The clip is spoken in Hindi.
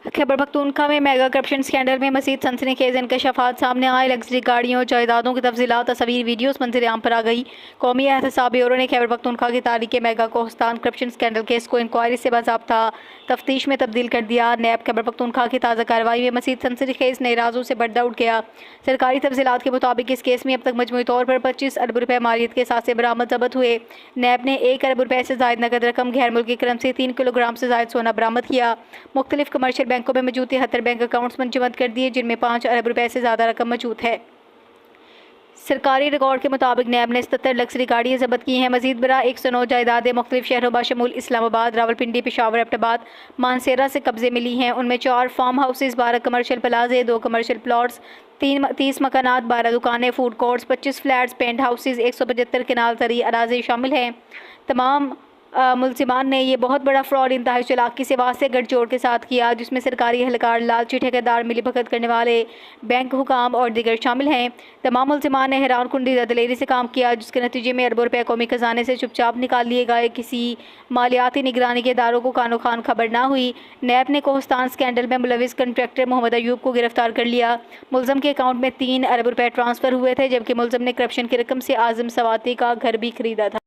खैबर पख्तूनख्वा में मेगा करप्शन स्कैंडल में मज़ीद सनसनीखेज इंकशाफात सामने आए। लग्जरी गाड़ियों और जायदादों की तफसीलात, तस्वीर, वीडियोस मंजर आम पर आ गई। कौमी एहतसाब ब्यूरो ने खैबर पख्तूनख्वा की तारीख के मेगा कोहस्तान करप्शन स्कैंडल केस को इंक्वायरी से बाज़ाब्ता तफ्तीश में तब्दील कर दिया। नैब खैबर पख्तूनख्वा की ताज़ा कार्रवाई में मज़ीद सनसनीखेज नए राजों से पर्दा उठ गया। सरकारी तफसीलात के मुताबिक इस केस में अब तक मजमूई तौर पर 25 अरब रुपये मालियत के साथ से बरामद जब्त हुए। नैब ने 1 अरब रुपये से जायद नकद रकम, गैर मुल्की करेंसी, 3 किलोग्राम से जायद सोना बरामद किया। मुख्तलिफ कमर्शियल बैंकों में मौजूद 73 बैंक अकाउंट्स मुंजमद कर दिए, जिनमें 5 अरब रुपये से ज़्यादा रकम मौजूद है। सरकारी रिकॉर्ड के मुताबिक नैब ने 77 लग्जरी गाड़ियाँ जब्त की हैं। मजीद बरा 109 जायदादें मुख्तलिफ शहरों बाशमूल इस्लामाबाद, रावलपिंडी, पेशावर, एबटाबाद, मानसेरा से कब्जे मिली हैं। उनमें 4 फार्म हाउसेज, 12 कमर्शियल प्लाजे, 2 कमर्शियल प्लॉट्स, 30 मकानात, 12 दुकानें, food courts, 25 flats, penthouses, 175 किनाल तरी अराजी शामिल हैं। तमाम मुलजिमान ने यह बहुत बड़ा फ्रॉड इंतहाई चालाकी से वासे गठजोड़ के साथ किया, जिसमें सरकारी एहलकार, लालची ठेकेदार, मिलीभगत करने वाले बैंक हुकाम और दीगर शामिल हैं। तमाम मुलजिमान ने हैरान कुंडी दलेरी से काम किया, जिसके नतीजे में अरबों रुपये कौमी खजाने से चुपचाप निकाल लिए गए। किसी मालियाती निगरानी के इदारों को कानो खान खबर ना हुई। नैब ने कोहस्तान स्कैंडल में मुलविस कंट्रैक्टर मोहम्मद अयूब को गिरफ्तार कर लिया। मुलजम के अकाउंट में 3 अरब रुपये ट्रांसफ़र हुए थे, जबकि मुलजम ने करप्शन की रकम से आज़म सवाती का घर भी खरीदा था।